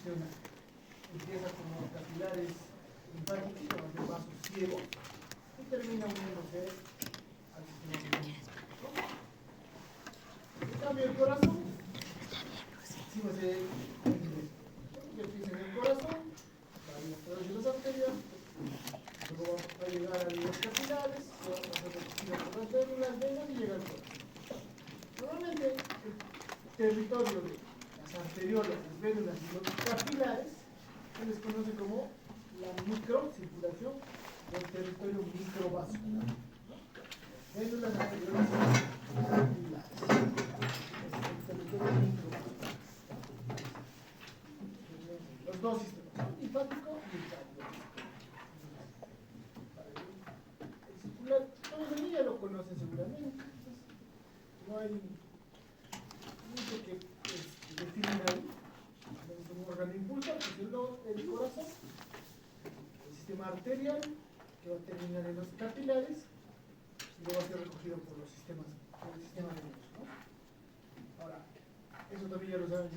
funciona. Empieza como capilares linfáticos, de vasos ciegos, y termina uniéndose al sistema linfático. En cambio, el corazón, encima se empieza en el corazón, va a través de las arterias, luego va a llegar a los capilares, va a ser recogida por las venas y llega al corazón. Normalmente, el territorio de las arteriolas, las vénulas y los capilares se les conoce como la microcirculación del territorio microvascular. Vénulas, arteriolas y capilares. El territorio microvascular. Los dos sistemas, linfático y el cardiovascular. El circular, todos de mí ya lo conocen seguramente. No hay mucho que definir ahí. Es un órgano impulsor, que es el corazón, el sistema arterial, que va a terminar en los capilares, y luego va a ser recogido por el sistema venoso, ¿no? Ahora, eso también ya lo saben,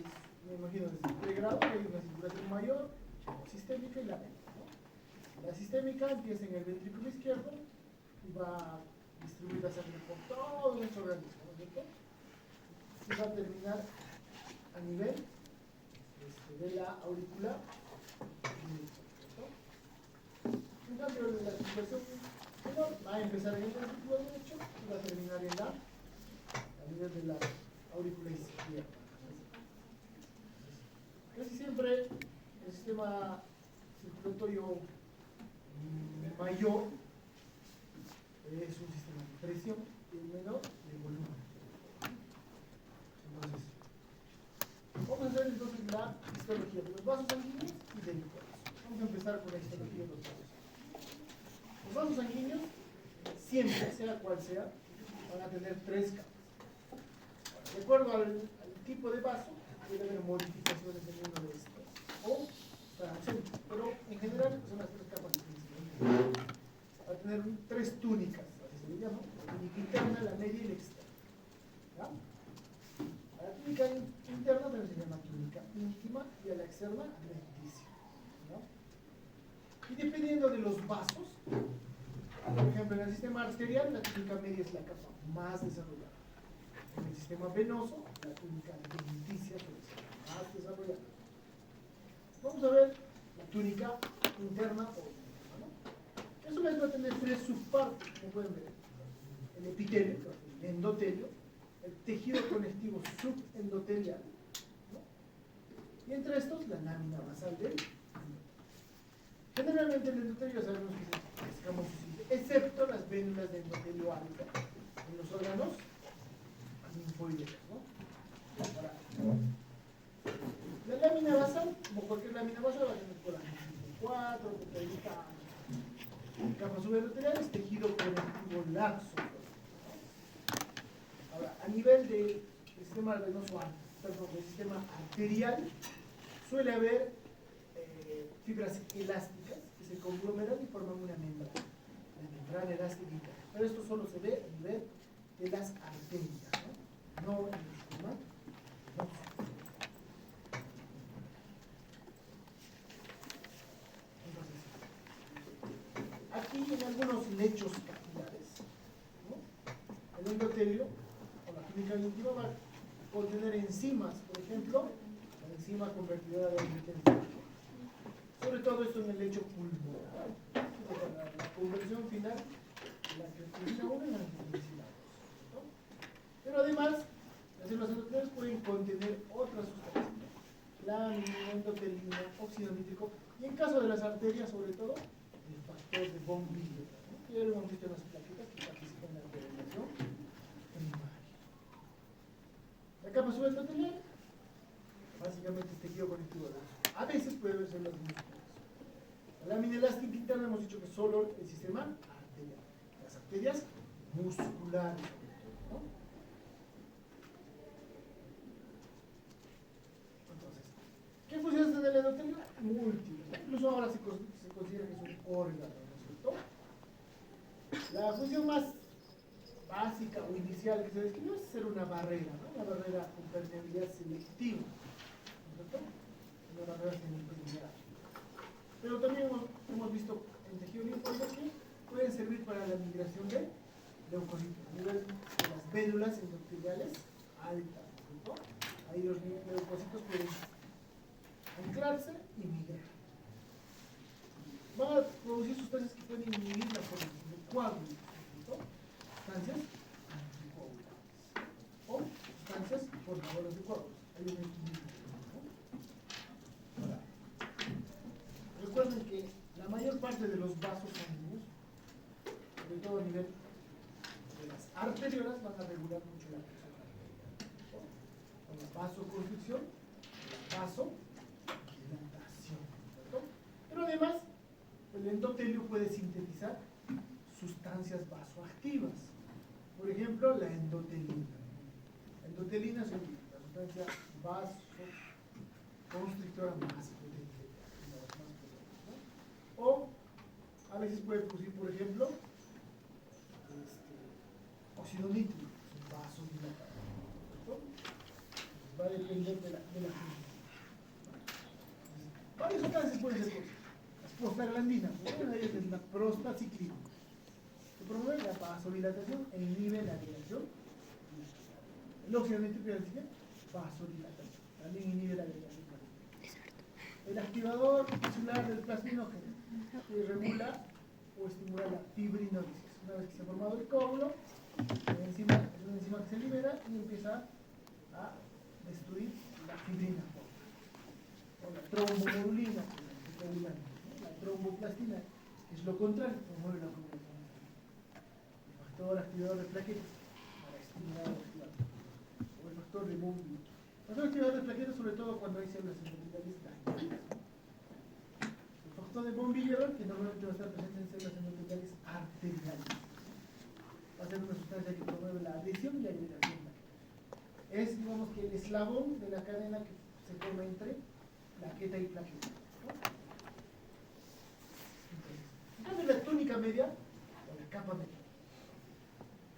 me imagino desde el pregrado, que hay una circulación mayor, sistémica y la vena, ¿no? La sistémica empieza en el ventrículo izquierdo y va a distribuir la sangre por todo nuestro organismo, ¿no es cierto? Y va a terminar a nivel de la auricular. En cambio, la circulación menor va a empezar en el ventrículo derecho y va a terminar a nivel de la aurícula izquierda. Casi siempre el sistema circulatorio mayor es un sistema de presión y el menor de volumen. Entonces, vamos a hacer entonces la histología de los vasos sanguíneos y del corazón. Vamos a empezar con la histología de los vasos. Los vasos sanguíneos, siempre, sea cual sea, van a tener tres capas. De acuerdo al tipo de vaso, puede haber modificaciones en uno de estos, o estar ausente, pero en general son las tres capas principales. Va a tener tres túnicas, así se le llama: la túnica interna, la media y la externa. ¿Ya? A la túnica interna también se llama túnica íntima y a la externa adventicia, ¿no? Y dependiendo de los vasos, por ejemplo, en el sistema arterial, la túnica media es la capa más desarrollada. En el sistema venoso, la túnica adventicia es la más desarrollada. Vamos a ver la túnica interna o íntima, ¿no? Eso les va a tener tres subpartes, como pueden ver: el epitelio, el endotelio, el tejido conectivo subendotelial, ¿no? Y entre estos la lámina basal del endotelio. Generalmente el endotelio sabemos que es escamosísimo, excepto las vénulas de endotelio alfa en los órganos linfoideos, ¿no? Ahora, la lámina basal, como cualquier lámina basal, va a tener colágeno 4, proteína, capa subendotelial, es tejido conectivo laxo. Ahora, a nivel del sistema venoso, perdón, del sistema arterial, suele haber fibras elásticas que se conglomeran y forman una membrana, la membrana elástica interna. Pero esto solo se ve a nivel de las arterias, no en el sistema venoso. Entonces, aquí en algunos lechos capilares, ¿no? El endotelio o la túnica íntima va a contener enzimas, por ejemplo, la enzima convertidora de angiotensina. Sobre todo esto en el lecho pulmonar, la conversión final de la angiotensina 1 en la angiotensina 2, ¿no? Pero además, las células endoteliales pueden contener otras sustancias, la endotelina, óxido nítrico, y en caso de las arterias, sobre todo, el factor de von Willebrand, ¿no? Ya lo hemos visto en las plaquetas que participan en la coagulación primaria. La capa subendotelial, básicamente es tejido conectivo laxo. A veces puede ser las músculas. La lámina elástica interna hemos dicho que solo el sistema arterial. Las arterias musculares, ¿no? Entonces, ¿qué funciones tiene el endotelio? Múltiples. Incluso ahora se considera que es un órgano, ¿no es cierto? La función más básica o inicial que se describió es ser una barrera, ¿no? Una barrera con permeabilidad selectiva, ¿no es cierto? Una barreras en el primer. Pero también hemos visto en tejido linfático que pueden servir para la migración de leucocitos a nivel de las vénulas endoteliales altas, ¿no? Ahí los leucocitos pueden anclarse y migrar. Van a producir sustancias que pueden inhibir la formación de coágulos, ¿no? Sustancias anticoagulantes o sustancias formadoras de coágulos. Hay un equilibrio, ¿no? Ahora, recuerden que la mayor parte de los vasos sanguíneos, sobre todo a nivel de las arteriolas, van a regular mucho la presión arterial, ¿no? Con la vasoconstricción, la vasodilatación, ¿cierto? Pero además, el endotelio puede sintetizar sustancias vasoactivas. Por ejemplo, la endotelina. La endotelina es la sustancia vasoconstrictora más potente, ¿no? O a veces puede producir, por ejemplo, óxido nítrico, es un vasodilatador, ¿cierto? Va a depender de la función. Varias sustancias pueden ser las prostaglandinas, una de ellas es la prostaciclina, que promueve la vasodilatación e inhibe la agregación. El óxido nítrico es vasodilatación, también inhibe la agregación. El activador tisular del plasminógeno, que regula o estimula la fibrinólisis. Una vez que se ha formado el coágulo, es una enzima que se libera y empieza a destruir la fibrina. O la trombomodulina, la tromboplastina, que es lo contrario, promueve la coagulación. El factor activador de plaquetas para estimular o activar. O el factor de Bovie. El factor activador de plaquetas, sobre todo cuando hay células endoteliales dañadas. El factor de von Willebrand, que normalmente va a estar presente en células endoteliales arteriales. Va a ser una sustancia que promueve la adhesión y la agregación. Es, digamos, que el eslabón de la cadena que se forma entre plaqueta y plaqueta, ¿no? Entonces, la túnica media, o la capa media,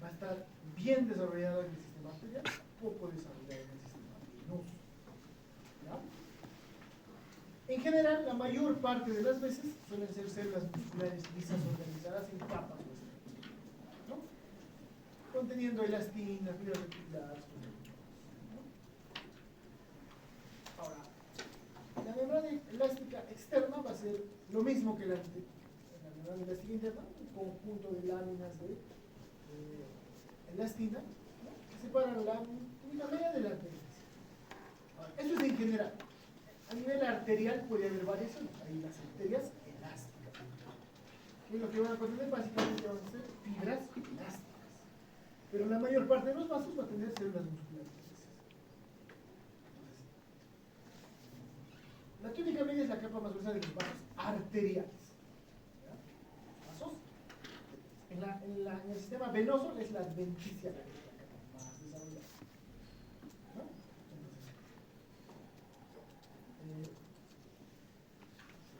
va a estar bien desarrollada en el sistema arterial, poco desarrollada en el sistema venoso, ¿ya? En general, la mayor parte de las veces suelen ser células musculares lisas organizadas en capas, ¿no? Conteniendo elastina, fibras reticulares, ¿no? Ahora, la membrana elástica externa va a ser lo mismo que la membrana elástica interna, un conjunto de láminas de elastina, ¿no? Que separan la túnica media de la arteria. Ahora, eso es en general. A nivel arterial puede haber variaciones. Hay las arterias elásticas, que lo que van a contener básicamente van a ser fibras elásticas. Pero la mayor parte de los vasos va a tener células musculares. La túnica media es la capa más gruesa de los vasos arteriales. ¿Ya? Vasos. En el sistema venoso es la adventicia, la capa más desarrollada. ¿No? Entonces,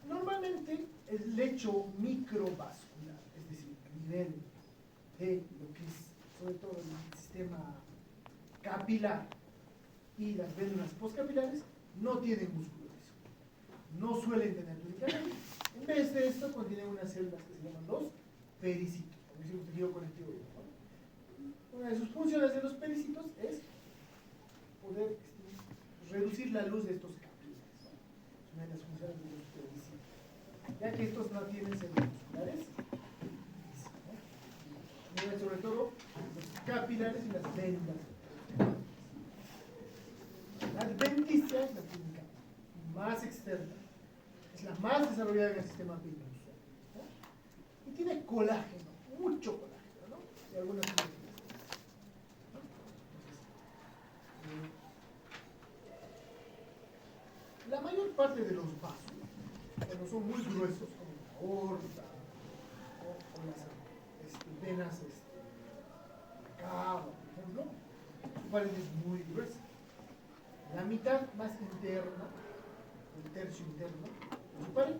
normalmente el lecho microvascular, es decir, a nivel de lo que es sobre todo el sistema capilar y las vénulas postcapilares, no tienen músculo liso. No suelen tener túnica media. En vez de esto, contienen unas células que se llaman los pericitos, como dice un tejido conectivo. ¿No? Una de sus funciones de los pericitos es poder reducir la luz de estos capilares. ¿No? Es una de las funciones de los pericitos. Ya que estos no tienen células musculares, ¿no? Sobre todo los capilares y las vénulas. La adventicia es la túnica más externa, es la más desarrollada en el sistema venoso, ¿no? Y tiene colágeno, mucho colágeno, ¿no? Y algunas proteínas, ¿no? Entonces, la mayor parte de los vasos, cuando son muy gruesos, como la aorta o las venas cava, por ejemplo, su pared es muy gruesa. La mitad más interna, el tercio interno, de su pared,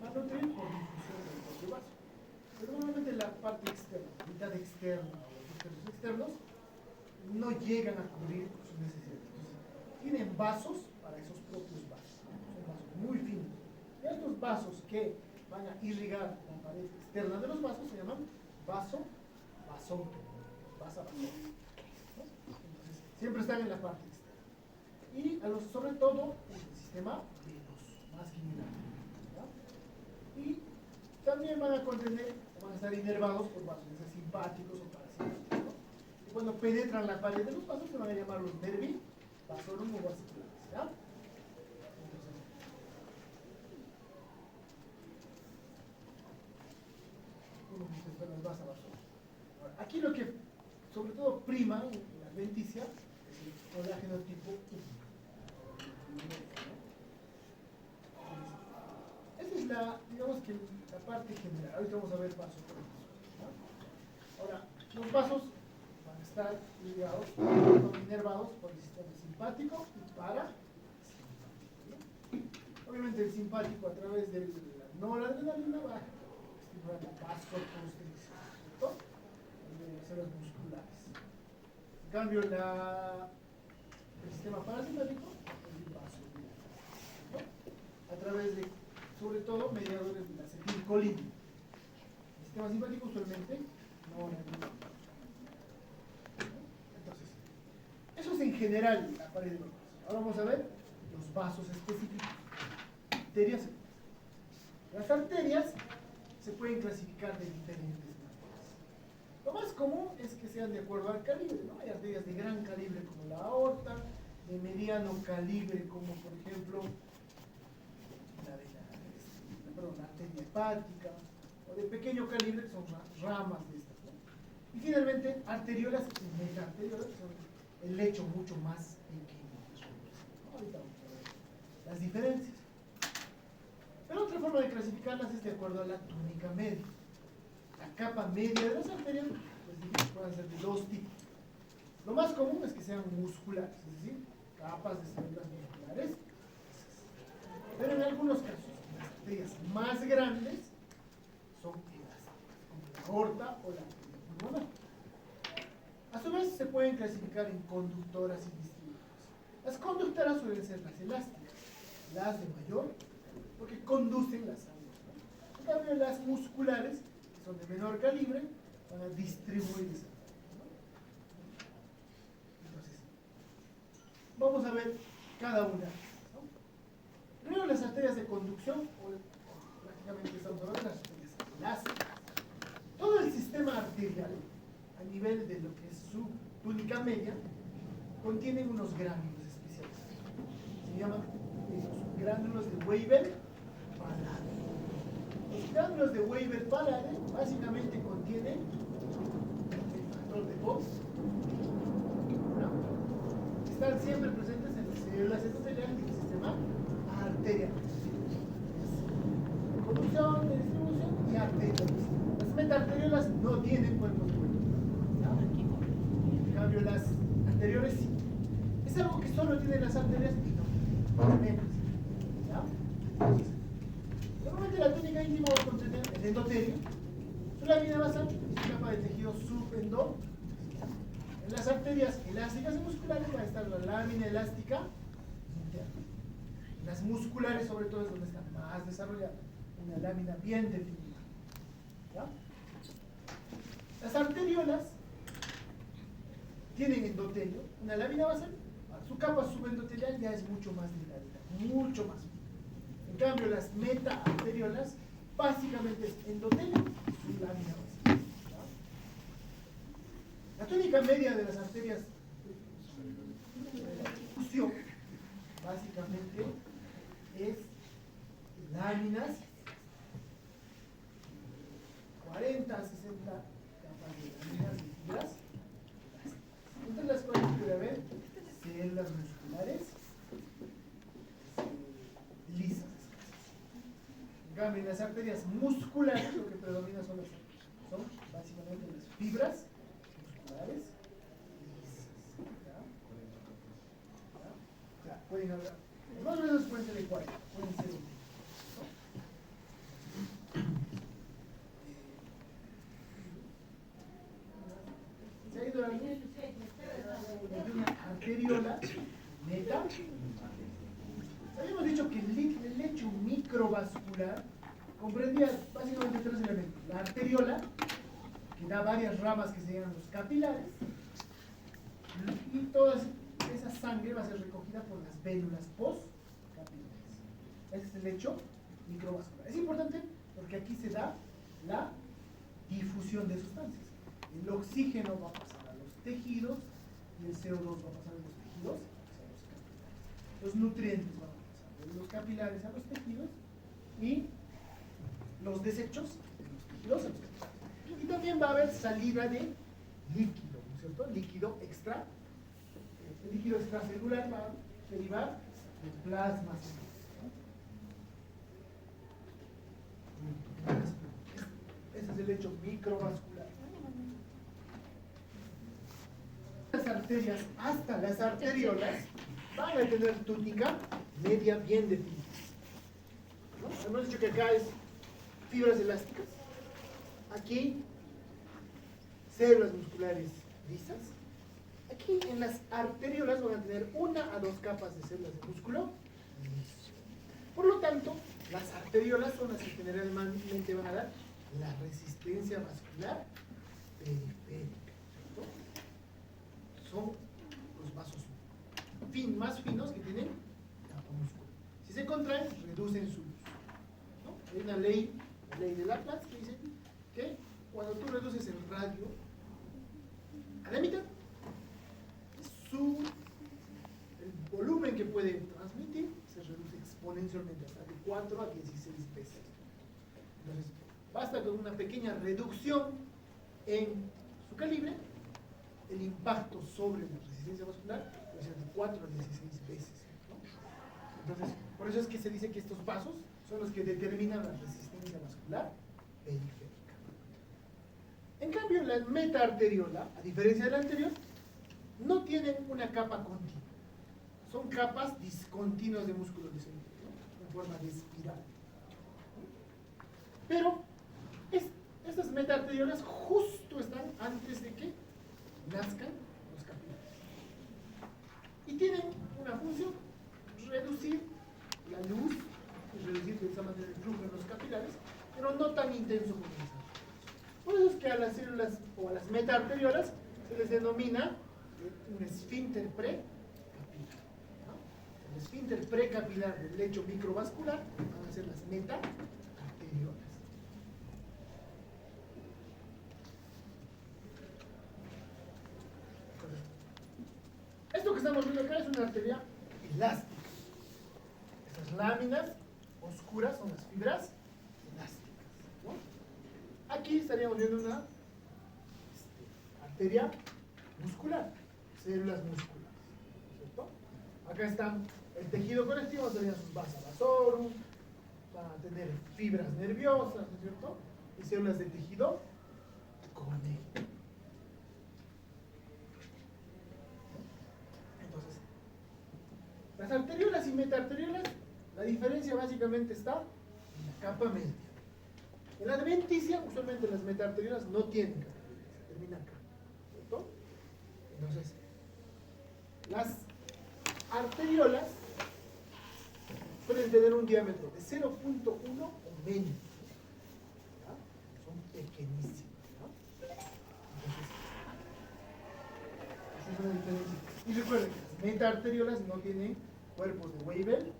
va a nutrir por difusión del propio vaso. Pero normalmente la parte externa, la mitad externa o los tercios externos, no llegan a cubrir sus necesidades. Entonces, tienen vasos para esos propios vasos. Y estos vasos que van a irrigar la pared externa de los vasos se llaman vasón, vasa-vasón. Entonces, siempre están en la parte externa. Y sobre todo en el sistema venoso, más general. Y también van a contener, van a estar inervados por vasos, ya sea simpáticos o parasimpáticos, ¿no? Y cuando penetran la pared de los vasos se van a llamar los nervi vasorum o vasiculares, ¿ya? Entonces, uno de estos las vasa-vasorum. Aquí lo que sobre todo prima en la adventicia es el colágeno tipo 1. Esa es la, digamos que la parte general. Ahorita vamos a ver paso por paso, ¿no? Ahora, los vasos van a estar ligados, inervados por el sistema simpático y parasimpático, ¿no? Obviamente el simpático a través de la noradrenalina va a estimular la vasoconstricción, ¿cierto? De células musculares. En cambio, el sistema parasimpático es el vasodilátor, ¿no? A través de, sobre todo, mediadores de la acetilcolina. El sistema simpático usualmente no ayuda. Entonces, eso es en general la pared de los vasos. Ahora vamos a ver los vasos específicos. Arterias. Las arterias se pueden clasificar de diferentes maneras. Lo más común es que sean de acuerdo al calibre, ¿no? Hay arterias de gran calibre como la aorta, de mediano calibre como por ejemplo la arteria hepática, o de pequeño calibre que son ramas de estas, ¿no? Y finalmente arteriolas y metaarteriolas, que son el lecho mucho más pequeño, ¿no? Ahorita vamos a ver las diferencias. Pero otra forma de clasificarlas es de acuerdo a la túnica media. La capa media de las arterias pues, pueden ser de dos tipos. Lo más común es que sean musculares, es decir, capas de células musculares. Pero en algunos casos, las arterias más grandes son elásticas, como la aorta o la arteria pulmonar. A su vez, se pueden clasificar en conductoras y distribuidoras. Las conductoras suelen ser las elásticas, las de mayor, porque conducen la sangre, ¿no? En cambio, las musculares, que son de menor calibre, van a distribuir esa sangre, ¿no? Entonces, vamos a ver cada una. Primero las arterias de conducción, o prácticamente estamos hablando de las arterias elásticas. Todo el sistema arterial, a nivel de lo que es su túnica media, contiene unos gránulos especiales. Se llaman los gránulos de Weber-Palade. Los gránulos de Weber-Palade básicamente contienen el factor de Voss, ¿no? Están siempre presentes en las células endoteliales del sistema arterial. Conducción, de distribución y arterias. Las metaarteriolas no tienen cuerpos huecos, ¿no? En cambio, las anteriores sí. Es algo que solo tienen las arterias y no las venas, ¿ya? Normalmente la túnica íntima va a contener el endotelio, su lámina basal y su capa de tejido subendotelial. En las arterias elásticas y musculares va a estar la lámina elástica interna. Las musculares, sobre todo, es donde está más desarrollada, una lámina bien definida, ¿ya? Las arteriolas tienen endotelio, una lámina basal, su capa subendotelial ya es mucho más delgadita, mucho más fina. En cambio, las metaarteriolas básicamente es endotelio y su lámina basal, ¿ya? La túnica media de las arterias de fusión básicamente es láminas, 40 a 60 capas de láminas de fibras, entre las cuales puede haber células musculares lisas. En cambio, en las arterias musculares lo que predomina son básicamente las fibras musculares lisas. ¿Ya? Pueden haber, más o menos pueden ser de 40, pueden ser un tipo, ¿no? ¿Se ha ido la luz? Hay una arteriola meta. Habíamos dicho que el lecho microvascular comprendía básicamente tres elementos. La arteriola, que da varias ramas que se llaman los capilares, y toda esa sangre va a ser recogida por las vénulas postcapilares. Ese es el lecho microvascular. Es importante porque aquí se da la difusión de sustancias. El oxígeno va a pasar a los tejidos y el CO2 va a pasar a los tejidos hacia los capilares. Los nutrientes van a pasar de los capilares a los tejidos y los desechos de los tejidos a los capilares. Y también va a haber salida de líquido, ¿no es cierto? Líquido extra. El líquido extracelular va a derivar de plasma celular, ¿no? Ese es el hecho microvascular. Las arterias hasta las arteriolas van a tener túnica media bien definida, ¿no? Hemos dicho que acá es fibras elásticas, aquí células musculares lisas, aquí en las arteriolas van a tener 1 a 2 capas de células de músculo liso. Por lo tanto, las arteriolas son las que generalmente van a dar la resistencia vascular periférica, ¿cierto? Son los vasos más finos que tienen capa muscular. Si se contraen, reducen su luz, ¿no? Hay una ley, la ley de Laplace, que dice que cuando tú reduces el radio a la mitad, el volumen que puede transmitir se reduce exponencialmente hasta de 4 a 16 veces. Entonces, basta con una pequeña reducción en su calibre, el impacto sobre la resistencia vascular puede ser de 4 a 16 veces, ¿no? Entonces, por eso es que se dice que estos vasos son los que determinan la resistencia vascular periférica. En cambio, la metaarteriola, a diferencia de la anterior, no tienen una capa continua. Son capas discontinuas de músculo descendente, ¿no? En forma de espiral. Pero estas metaarteriolas justo están antes de que nazcan los capilares. Y tienen una función: reducir la luz y reducir de esa manera el flujo en los capilares, pero no tan intenso como las arteriolas. Por eso es que a las células o a las metaarteriolas se les denomina un esfínter precapilar, ¿no? El esfínter precapilar del lecho microvascular van a ser las metaarteriolas. Esto que estamos viendo acá es una arteria elástica. Estas láminas oscuras son las fibras elásticas, ¿no? Aquí estaríamos viendo una arteria muscular, células musculares, ¿cierto? Acá están el tejido conectivo, serían sus vasa vasorum, van a tener fibras nerviosas, ¿no es cierto? Y células de tejido conectivo. Entonces, las arteriolas y metaarteriolas, la diferencia básicamente está en la capa media. En la adventicia, usualmente las metaarteriolas no tienen capa media, se termina acá, ¿cierto? Entonces, las arteriolas pueden tener un diámetro de 0.1 o menos, ¿ya? Son pequeñísimas, ¿no? Entonces, esa es una diferencia. Y recuerden que las metaarteriolas no tienen cuerpos de Weibel, ¿no?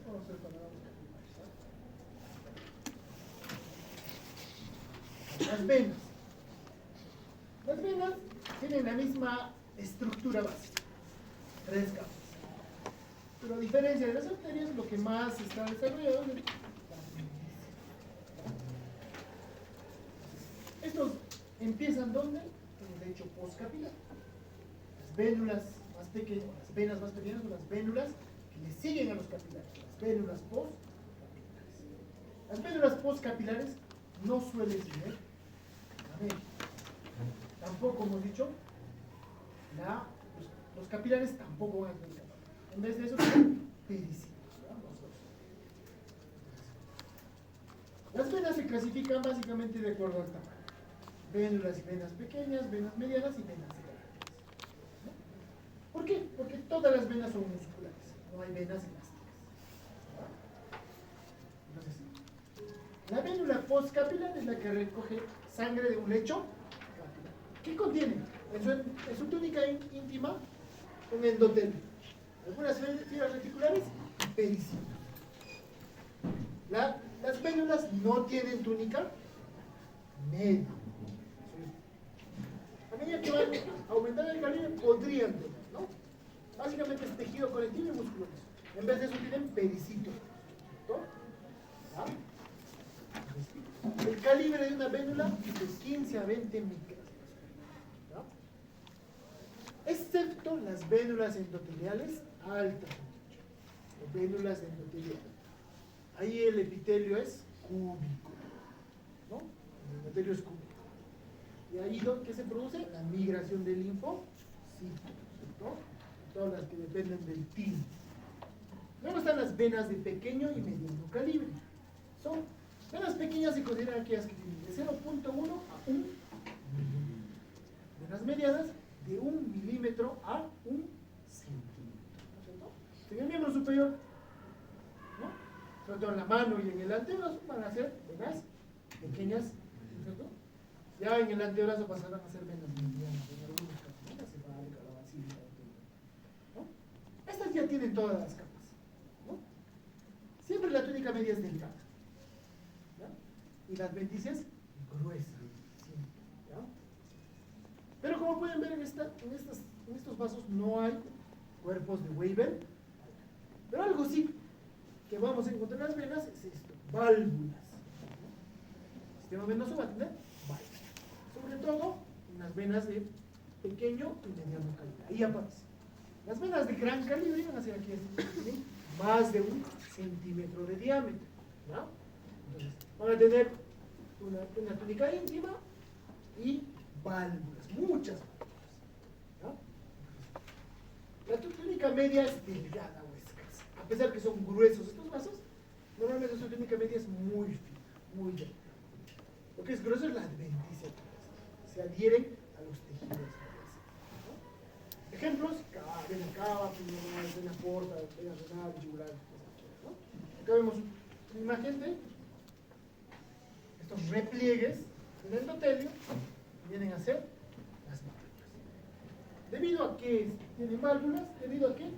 Vamos a hacer panoramas capilares. Las venas. Las venas tienen la misma estructura básica, 3 capas. Pero a diferencia de las arterias, lo que más está desarrollado es la índice. Estos empiezan ¿dónde? En el lecho postcapilar. Las vénulas más pequeñas, las venas más pequeñas son las vénulas que le siguen a los capilares, las vénulas postcapilares. Las vénulas postcapilares no suelen tener cabello. Tampoco hemos dicho, los capilares tampoco van a tener cabello. En vez de eso, son pericios. Las venas se clasifican básicamente de acuerdo al tamaño. Vénulas y venas pequeñas, venas medianas y venas grandes. ¿No? ¿Por qué? Porque todas las venas son musculares, no hay venas elásticas. Entonces, la vénula postcapilar es la que recoge sangre de un lecho capilar. ¿Qué contiene? En su túnica íntima, un endotelio, algunas fibras reticulares y pericitos. Las vénulas no tienen túnica media. A medida que van aumentando el calibre, podrían tener, ¿no? Básicamente es tejido conectivo y musculoso. En vez de eso tienen pericitos. ¿No? ¿Ya? El calibre de una vénula es de 15 a 20 micras. ¿Ya? Excepto las vénulas endoteliales altas. O vénulas endoteliales. Ahí el epitelio es cúbico. ¿No? El epitelio es cúbico. Y ahí ¿qué se produce? La migración del linfocito, ¿no? Todas las que dependen del timo. Luego están las venas de pequeño y mediano calibre. Son venas pequeñas, se consideran aquellas que tienen de 0.1 a 1 milímetro. Venas medianas de 1 milímetro a 1 centímetro. ¿No es cierto? En el miembro superior, ¿no? Sobre todo en la mano y en el antebrazo van a ser venas pequeñas, ¿no es cierto? Ya en el antebrazo pasarán a ser venas medianas, en algunos casos, ¿no? La cefálica, la basílica, ¿no? Estas ya tienen todas las capas, ¿no? Siempre la túnica media es delgada, ¿ya? Y la adventicia es gruesa, siempre, ¿ya? Pero como pueden ver en estos vasos no hay cuerpos de Weber, pero algo sí que vamos a encontrar en las venas es esto, válvulas, ¿no? El sistema venoso va a tener válvulas. Sobre todo en las venas de pequeño y mediano calibre. Ahí aparece. Las venas de gran calibre van a ser aquí, ¿sí? Más de 1 centímetro de diámetro, ¿no? Entonces, van a tener una túnica íntima y válvulas, muchas válvulas, ¿no? La túnica media es delgada o escasa. A pesar que son gruesos estos vasos, normalmente su túnica media es muy fina, muy delgada. Lo que es grueso es la adventicia. Se adhieren a los tejidos, ¿no? Ejemplos: vena cava, pulmonar, vena porta, vena renal, yugular, ¿no? Acá vemos una imagen de estos repliegues del endotelio que vienen a ser las válvulas. ¿Debido a que tienen válvulas? Debido a que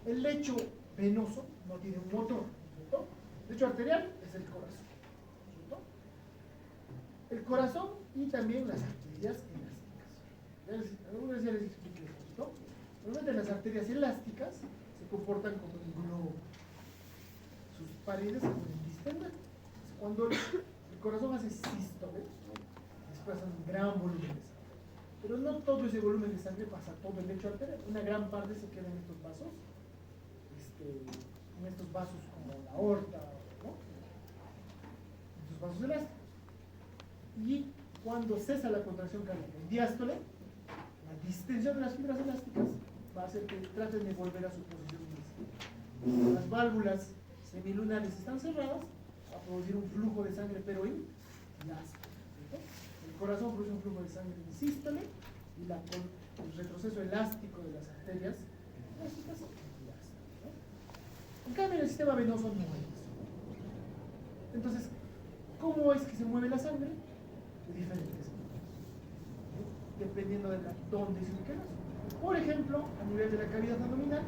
el lecho venoso no tiene un motor, ¿cierto? El lecho arterial es el corazón, ¿cierto? El corazón y también las arterias elásticas. Algunas ya les expliqué esto. Normalmente las arterias elásticas se comportan como un globo. Sus paredes se pueden distender. Cuando el corazón hace sístole, desplazan un gran volumen de sangre. Pero no todo ese volumen de sangre pasa a todo el lecho arterial. Una gran parte se queda en estos vasos, en estos vasos como la aorta, ¿no? Estos vasos elásticos. Y cuando cesa la contracción cardíaca en diástole, la distensión de las fibras elásticas va a hacer que traten de volver a su posición inicial. Las válvulas semilunares están cerradas, va a producir un flujo de sangre, pero en diástole. El corazón produce un flujo de sangre en sístole y el retroceso elástico de las arterias elásticas en diástole, ¿no? En cambio, en el sistema venoso no hay eso. Entonces, ¿cómo es que se mueve la sangre? De diferentes maneras, dependiendo de dónde se ubique. Por ejemplo, a nivel de la cavidad abdominal,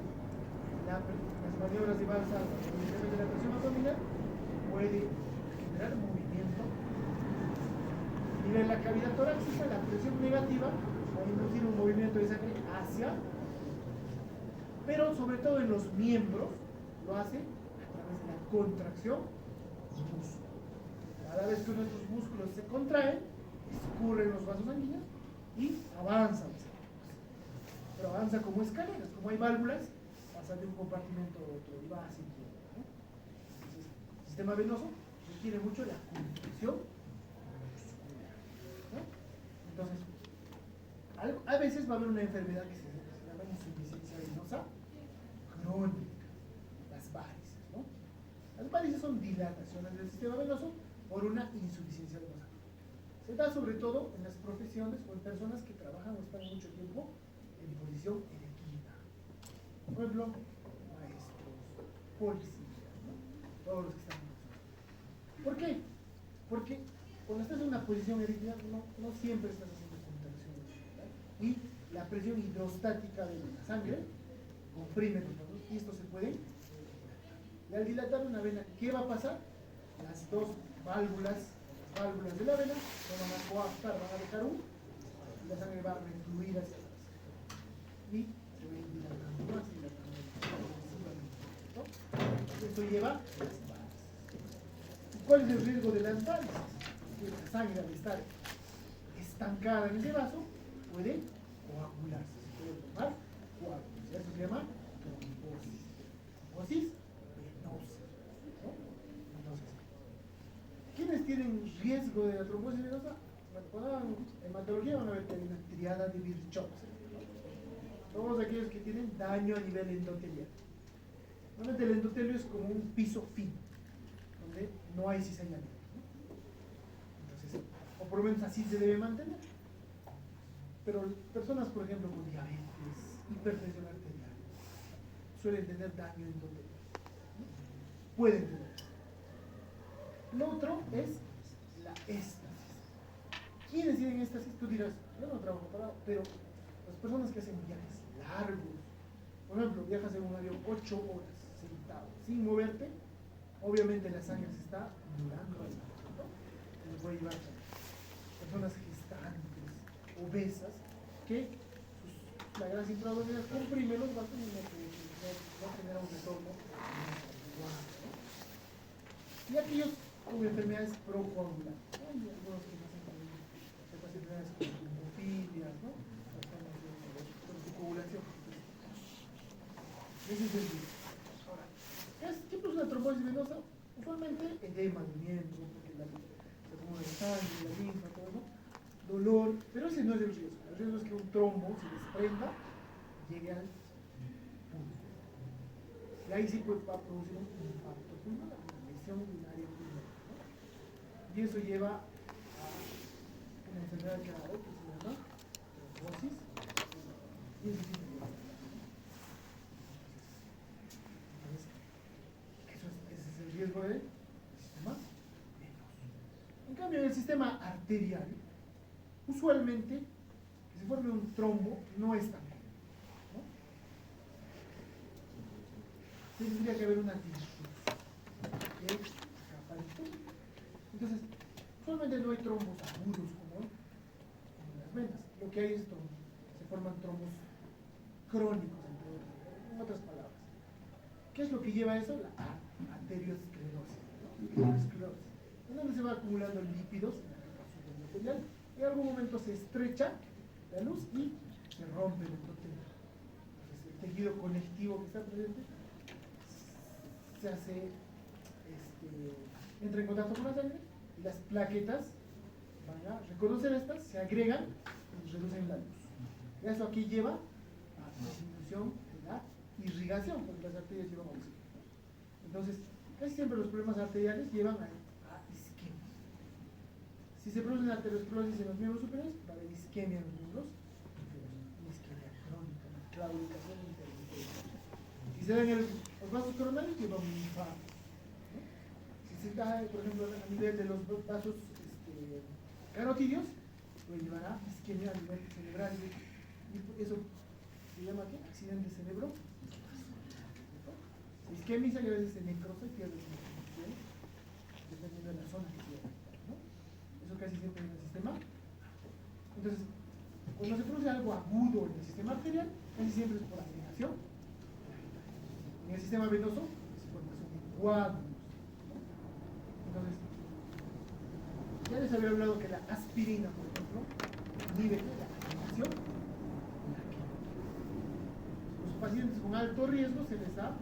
las maniobras de Balsa a nivel de la presión abdominal puede generar movimiento. A nivel de la cavidad torácica, la presión negativa va a inducir un movimiento de sangre hacia, pero sobre todo en los miembros lo hace a través de la contracción muscular. Cada vez que nuestros músculos se contraen, escurren los vasos sanguíneos y avanzan. Pero avanza como escaleras, como hay válvulas, pasa de un compartimento a otro y va así, ¿no? Entonces, el sistema venoso requiere mucho la contracción muscular, ¿no? Entonces, a veces va a haber una enfermedad que se llama insuficiencia venosa crónica, las varices, ¿no? Las varices son dilataciones del sistema venoso por una insuficiencia renal. Se da sobre todo en las profesiones o en personas que trabajan o están mucho tiempo en posición erecta. Por ejemplo, maestros, policías, ¿no? Todos los que están en posición. ¿Por qué? Porque cuando estás en una posición erecta no siempre estás haciendo contracción, ¿verdad? Y la presión hidrostática de la sangre comprime los vasos y esto se puede dilatar. Y al dilatar una vena, ¿qué va a pasar? Las dos válvulas de la vena se van a coaptar, van a dejar y la sangre va a refluir hacia atrás. Y se va a ir dilatando más, ¿no? Esto lleva a las varices. ¿Cuál es el riesgo de las varices? Que la sangre, al estar estancada en ese vaso, puede coagularse, se puede formar coágulos. Eso se llama trombosis. Trombosis venosa, ¿no? Entonces, ¿quiénes tienen riesgo de la trombosis venosa? Cuando hagan hematología van a ver que hay una triada de Virchow, ¿no? Todos aquellos que tienen daño a nivel endotelial. Normalmente el endotelio es como un piso fino, donde no hay cizañamiento, ¿no? Entonces, o por lo menos así se debe mantener. Pero personas, por ejemplo, con diabetes, hipertensión arterial, suelen tener daño endotelial, ¿no? Pueden tener. Lo otro es la éstasis. ¿Quiénes tienen éstasis? Tú dirás, yo no trabajo parado, pero las personas que hacen viajes largos, por ejemplo, viajas en un avión 8 horas sentado, sin moverte, obviamente la sangre se está durando ahí, ¿no? Se puede llevar también. Personas gestantes, obesas, que la grasa intraabdominal comprime los vasos y no genera un retorno adecuado, ¿no? Y aquellos con enfermedades procoagulantes, ¿no? Y algunos que nacen con ciertas enfermedades como hemofilias, ¿no? Con su coagulación. Ese es el virus. Ahora, ¿qué produce una trombosis venosa? Usualmente edema del miembro, porque se acumula la sangre, la linfa, todo eso. Dolor, pero ese no es el riesgo. El riesgo es que un trombo se desprenda, llegue al pulmón. Y ahí sí va a producir un infarto pulmonar, una lesión de un área pulmonar, ¿no? Y eso lleva a una enfermedad que se llama trombosis. Y eso sí se lleva. Entonces, ese es el riesgo del sistema venoso. En cambio, en el sistema arterial, usualmente, que se forme un trombo no es tan común, ¿no? Tendría que haber una disrupción que escapa del trombo. Entonces, usualmente no hay trombos agudos como en las venas. Lo que hay es se forman trombos crónicos, en otras palabras. ¿Qué es lo que lleva a eso? La arteriosclerosis, ¿no? La esclerosis, en donde se va acumulando lípidos en la capa subendoterial. En algún momento se estrecha la luz y se rompe el endotelio. Entonces, el tejido conectivo que está presente se hace, entra en contacto con la sangre y las plaquetas van a reconocer estas, se agregan y reducen la luz. Y eso aquí lleva a disminución de la irrigación, porque las arterias llevan oxígeno. Entonces, casi siempre los problemas arteriales llevan a isquemia. Si se produce una aterosclerosis en los miembros superiores, va a haber isquemia en los miembros inferiores. Una isquemia crónica, una claudicación intermitente. Si se da en los vasos coronarios, lleva un infarto, ¿no? Si se da, por ejemplo, a nivel de los vasos carotídeos, puede llevar a isquemia a nivel cerebral. Y eso se llama ¿qué? Accidente cerebro. Se isquemiza y a veces se necrosa y pierde su función, dependiendo de la zona que quiera, ¿no? Eso casi siempre en el sistema. Entonces, cuando se produce algo agudo en el sistema arterial, casi siempre es por agregación. En el sistema venoso es formación de coágulos, ¿no? Entonces, ya les había hablado que la aspirina, por ejemplo, inhibe la agregación y la quema. Los pacientes con alto riesgo se les daba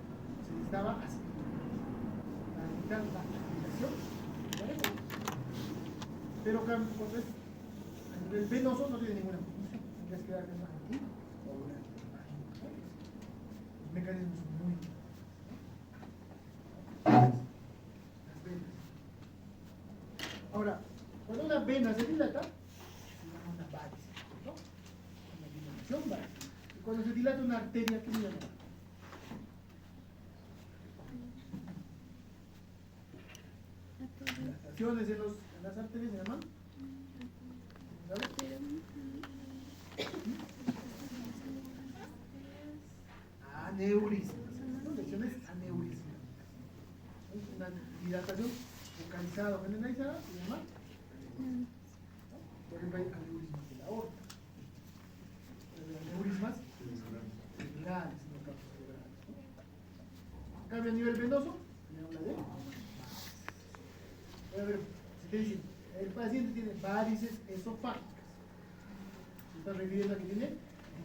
aspirina para evitar la agregación y la quema. Pero cuando es a nivel venoso no tiene ninguna función, tendrías que darle una anticoagulante. Los mecanismos son muy importantes, ¿no? Las venas. Ahora, cuando una vena se dilata, se llama una varice, ¿no? Una dilatación varice. Y cuando se dilata una arteria, ¿qué se llama? Dilataciones en las arterias se llaman, ¿sabes? Aneurismas. ¿No? Lesiones aneurismáticas. Una dilatación focalizada o generalizada se llama, ¿no? Por ejemplo, hay aneurismas de la aorta. Aneurismas cerebrales, en los campos cerebrales, ¿no? En cambio, a nivel venoso, se habla de varices. A ver, si te dicen, el paciente tiene varices esofágicas, se está refiriendo a que tiene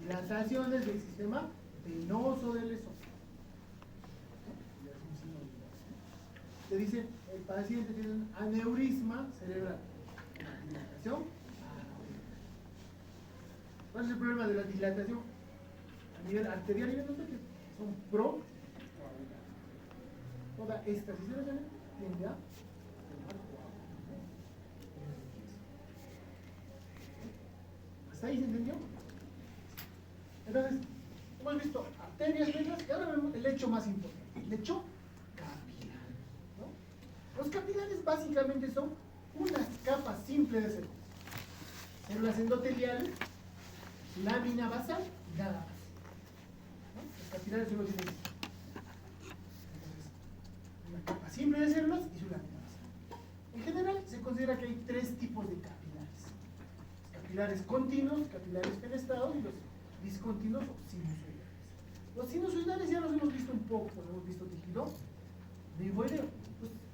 dilataciones del sistema venoso del esófago. Te dice, el paciente tiene un aneurisma cerebral. Dilatación. ¿Cuál es el problema de la dilatación a nivel arterial y venoso? Son pro. Toda esta situación tiende a ¿hasta ahí se entendió? Entonces, hemos visto arterias, venas, y ahora vemos el lecho más importante, el lecho capilar, ¿no? Los capilares básicamente son una capa simple de células endoteliales, lámina basal y nada más, ¿no? Los capilares solo tienen esto. Entonces, una capa simple de células y su lámina basal. En general, se considera que hay tres tipos de capilares. Capilares continuos, capilares fenestrados y los discontinuos o sinusoidales. Los sinusoidales ya los hemos visto un poco, cuando hemos visto tejido linfoideo.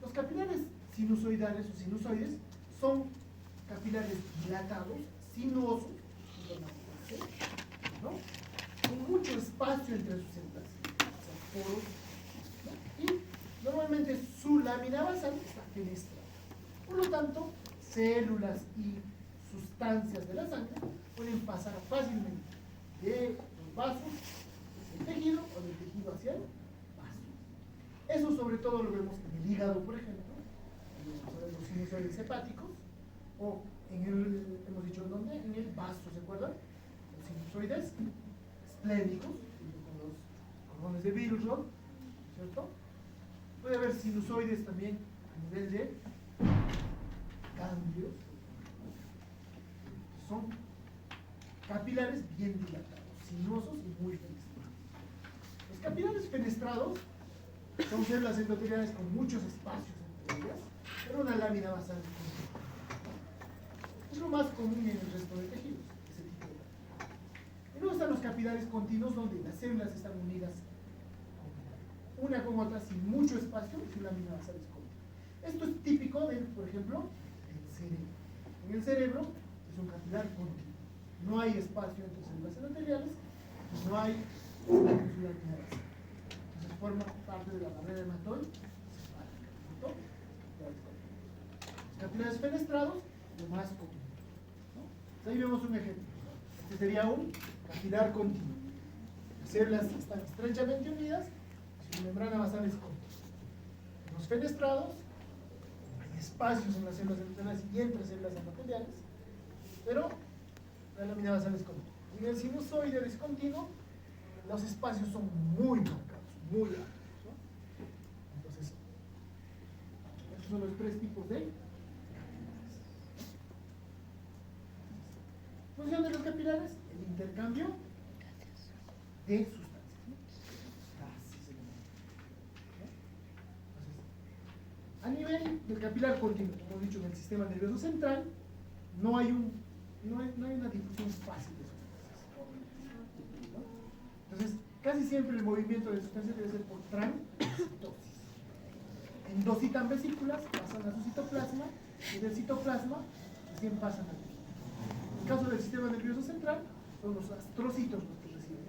Los capilares sinusoidales o sinusoides son capilares dilatados, sinuosos, ¿no? Con mucho espacio entre sus células, o sea, poros, ¿no? Y normalmente su lámina basal está fenestrada. Por lo tanto, células y sustancias de la sangre pueden pasar fácilmente de los vasos, del tejido o del tejido hacia el vaso. Eso sobre todo lo vemos en el hígado, por ejemplo, en los sinusoides hepáticos, o en el, hemos dicho en dónde, en el vaso, ¿se acuerdan? Los sinusoides esplénicos, junto con los cordones de Billroth, ¿cierto? Puede haber sinusoides también a nivel de ganglios. Son capilares bien dilatados, sinuosos y muy fenestrados. Los capilares fenestrados son células endoteliales con muchos espacios entre ellas, pero una lámina basal. Es lo más común en el resto de tejidos, ese tipo de capilares. Y luego están los capilares continuos, donde las células están unidas una con otra sin mucho espacio y su lámina basal es continua. Esto es típico de, por ejemplo, el cerebro. En el cerebro es un capilar continuo. No hay espacio entre células endoteliales, no hay espacio en su lámina basal. Entonces forma parte de la barrera hematoide cefálica, ¿no? Los capilares fenestrados, lo más común, ¿no? Entonces ahí vemos un ejemplo. Este sería un capilar continuo. Las células están estrechamente unidas y su membrana basal es continua. En los fenestrados hay espacios en las células endoteliales y entre células endoteliales, pero la lámina basal es continua. En el sinusoide discontinuo, los espacios son muy marcados, muy amplios, ¿no? Entonces, estos son los tres tipos de capilares. Función de los capilares, el intercambio de sustancias, ¿no? Gases, ¿no? Entonces, a nivel del capilar continuo, como hemos dicho, en el sistema nervioso central, no hay una difusión fácil de sustancias, ¿no? Entonces, casi siempre el movimiento de sustancias debe ser por transitosis. Endocitan vesículas, pasan a su citoplasma, y del citoplasma recién pasan al tejido. En el caso del sistema nervioso central, son los astrocitos los que reciben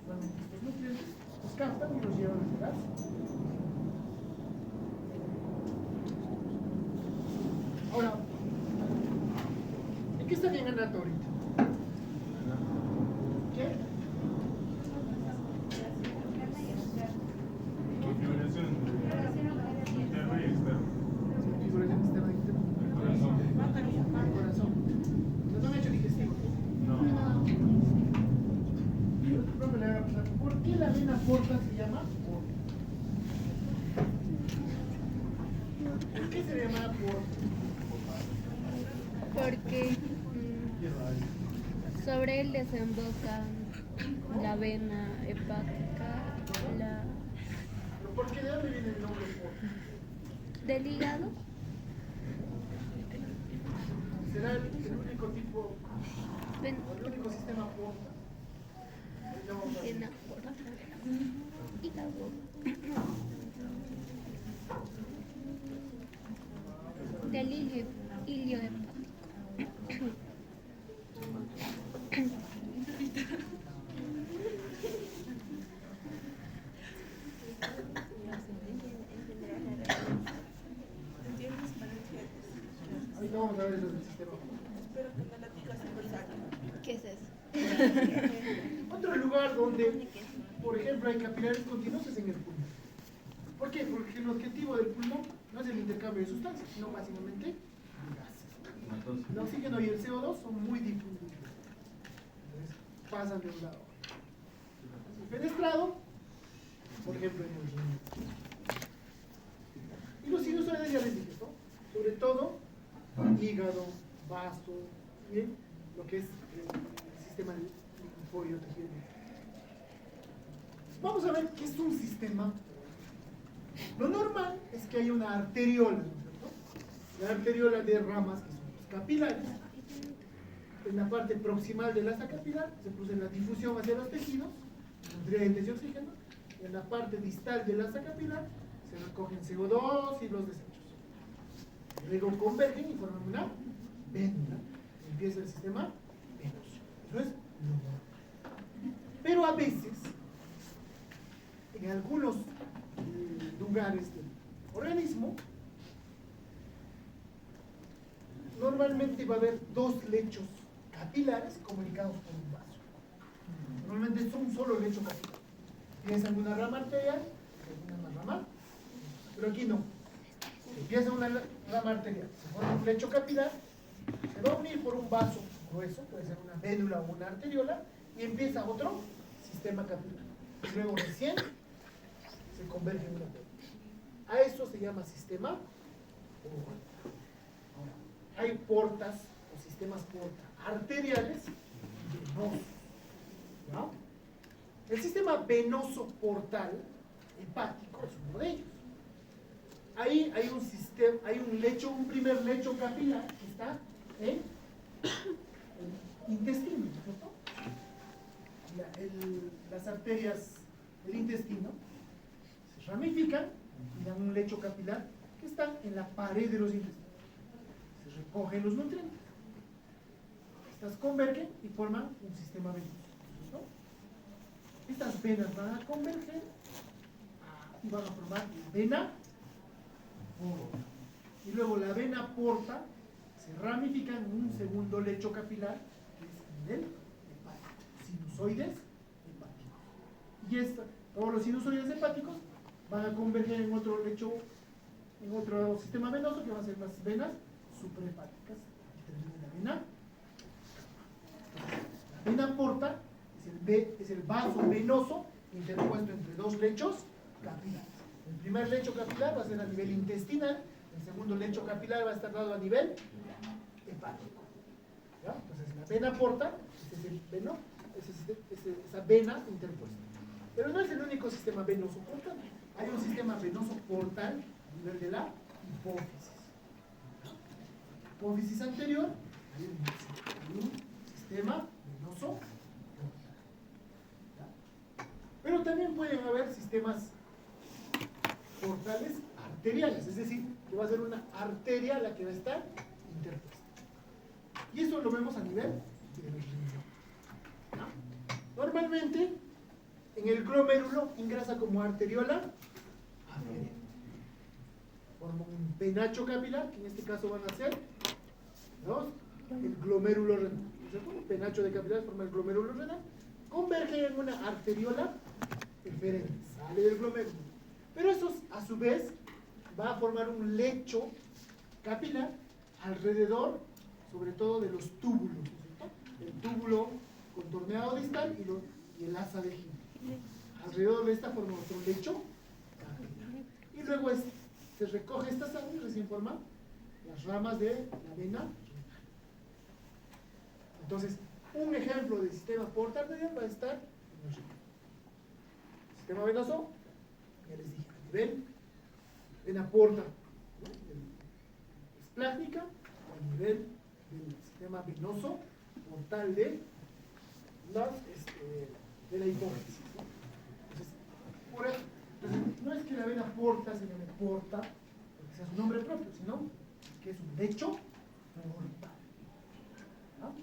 normalmente estos nutrientes, los captan y los llevan a las. Ahora, ¿en qué está bien ganando ahorita? ¿Qué? Configuración interna y externa. Configuración externa e interna. porta se llama porta. ¿Por qué se llama porta? Porque sobre él desemboca la vena hepática, ¿Pero por qué de dónde viene el nombre porta? del hígado. ¿Será el único tipo, Ven, el único sistema porta? vena porta, hígado. Del hilio hepático. Ahorita vamos a ver eso del sistema porta. ¿Qué es eso? Otro lugar donde, por ejemplo, hay capilares continuos es en el pulmón. ¿Por qué? Porque el objetivo del pulmón no es el intercambio de sustancias, sino básicamente gases. El oxígeno y el CO2 son muy difundidos. Entonces, pasan de un lado a otro. El fenestrado, por ejemplo, en el riñón. Y los sinusoides ya les dije, ¿no? Sobre todo, hígado, vaso, bien, lo que es el sistema linfóide tejido. Vamos a ver qué es un sistema. Lo normal es que haya una arteriola, ¿no es cierto? La arteriola de ramas, que son los capilares. En la parte proximal del asa capilar se produce la difusión hacia los tejidos, nutrientes y oxígeno. En la parte distal del asa capilar se recogen CO2 y los desechos. Luego convergen y forman una vena. Empieza el sistema venoso. Eso es lo normal. Pero a veces, en algunos lugares del organismo, normalmente va a haber dos lechos capilares comunicados por un vaso. Normalmente son un solo lecho capilar. Empieza en una rama arterial, termina en una rama, pero aquí no. Empieza una rama arterial, se forma un lecho capilar, se va a unir por un vaso grueso, puede ser una vénula o una arteriola, y empieza otro sistema capilar. Y luego recién se converge en una vena. A eso se llama sistema porta. Ahora, hay portas o sistemas porta arteriales y venosos, ¿no? El sistema venoso portal hepático es uno de ellos. Ahí hay un sistema, hay un lecho, un primer lecho capilar que está en el intestino, ¿no es cierto? Las arterias del intestino se ramifican y dan un lecho capilar que está en la pared de los intestinos. Se recogen los nutrientes. Estas convergen y forman un sistema venoso, ¿no? Estas venas van a converger y van a formar la vena porta. Y luego la vena porta se ramifica en un segundo lecho capilar que es el hepático, sinusoides hepáticos. Y todos los sinusoides hepáticos van a converger en otro lecho, en otro sistema venoso que van a ser las venas suprahepáticas. Aquí termina la vena. La vena porta es el vaso venoso interpuesto entre dos lechos capilares. El primer lecho capilar va a ser a nivel intestinal, el segundo lecho capilar va a estar dado a nivel hepático. ¿Ya? Entonces la vena porta, ese es el veno, esa vena interpuesta. Pero no es el único sistema venoso portal. Hay un sistema venoso portal a nivel de la hipófisis. Hipófisis anterior, hay un sistema venoso portal. ¿Ya? Pero también pueden haber sistemas portales arteriales, es decir, que va a ser una arteria la que va a estar interpuesta. Y eso lo vemos a nivel del riñón. ¿No? Normalmente, en el glomérulo ingresa como arteriola aferente. Forma un penacho capilar, que en este caso van a ser el glomérulo renal. Un penacho de capilar forma el glomérulo renal, converge en una arteriola eferente, sale del glomérulo. Pero eso, a su vez, va a formar un lecho capilar alrededor, sobre todo de los túbulos, ¿no? El túbulo contorneado distal y el asa de Henle. alrededor de esta forma otro lecho capilar. Y luego se recoge esta sangre y recién forma las ramas de la vena renal. Entonces, un ejemplo de sistema porta arterial va a estar en los riñones. Sistema venoso, ya les dije, a nivel vena porta, ¿no? Esplástica, a nivel del sistema venoso portal de la hipófisis, ¿no? Entonces, no es que la vena porta se llame porta porque sea su nombre propio, sino que es un lecho portal, ¿no?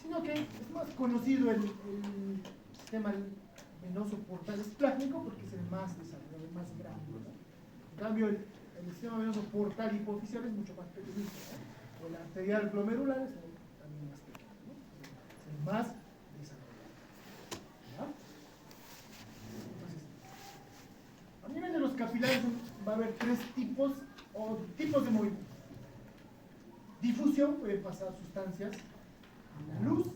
Sino que es más conocido el sistema venoso portal esplásmico porque es el más desarrollado, el más grande, ¿no? En cambio, el sistema venoso portal hipoficial es mucho más pequeñito, ¿no? O el arterial glomerular es también más pequeño, ¿no? Es el más desarrollado, ¿no? Entonces, a nivel de los capilares va a haber tres tipos de movimiento. Difusión, puede pasar sustancias de la luz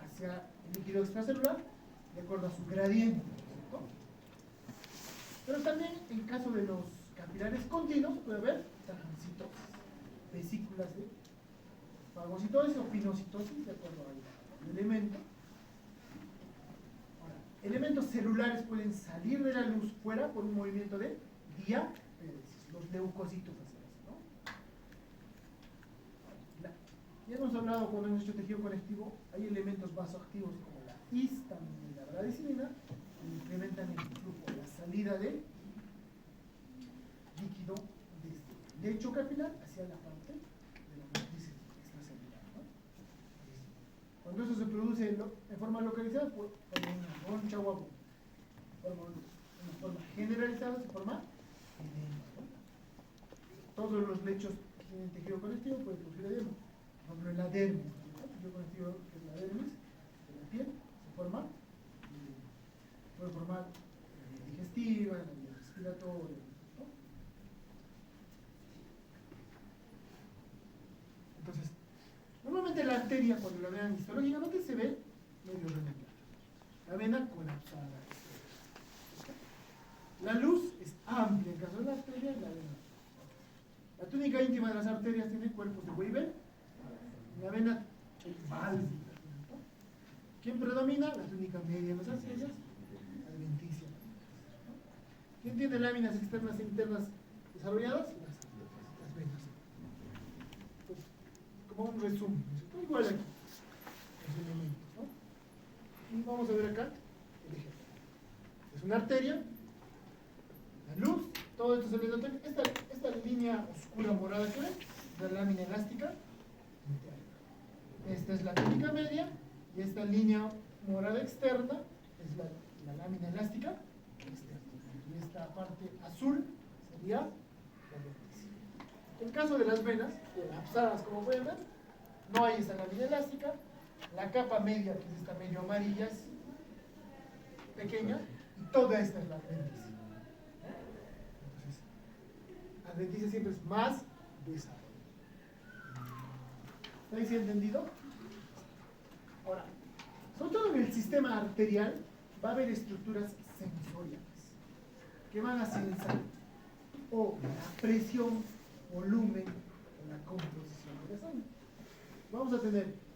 hacia el líquido extracelular de acuerdo a su gradiente, ¿cierto? Pero también en caso de los capilares continuos puede haber transitosis, vesículas de fagocitosis o pinocitosis de acuerdo al elemento. Ahora, elementos celulares pueden salir de la luz fuera por un movimiento de diapéresis, los leucocitos hacen eso, ¿no? Ya hemos hablado cuando hemos hecho tejido conectivo, hay elementos vasoactivos como la histamina y la bradicina que incrementan el flujo, la salida de líquido desde el lecho capilar hacia la parte de la matriz extracelular, ¿no? Cuando eso se produce en forma localizada, pues, forma una roncha o agua. Forma una forma generalizada se forma edema, ¿no? Todos los lechos que tienen tejido conectivo pueden producir edema. Por ejemplo, en la dermis, ¿no? El tejido conectivo que es la dermis de la piel puede formar la vía digestiva, la vía respiratoria, ¿no? Entonces, normalmente la arteria, cuando la vean histológicamente, se ve medio remendada. La vena colapsada. La luz es amplia en caso de la arteria y la vena. La túnica íntima de las arterias tiene cuerpos de Weber. La vena válvula. ¿Quién predomina? La túnica media de las arterias, adventicia. ¿Quién tiene láminas externas e internas desarrolladas? Las venas. Pues, como un resumen, ¿no? Igual aquí, los elementos, ¿no? Y vamos a ver acá el ejemplo. Es una arteria, la luz, todo esto se le esta línea oscura morada que ven, es la lámina elástica. Esta es la túnica media y esta línea morada externa es la lámina elástica externa. Y esta parte azul sería la adventicia. En caso de las venas, colapsadas como pueden ver, no hay esta lámina elástica. La capa media, que es esta medio amarilla, es pequeña y toda esta es la adventicia. Entonces, la adventicia siempre es más desarrollada. ¿Habéis entendido? Ahora, sobre todo en el sistema arterial va a haber estructuras sensoriales que van a sensar o la presión, volumen o la composición de la sangre. Vamos a tener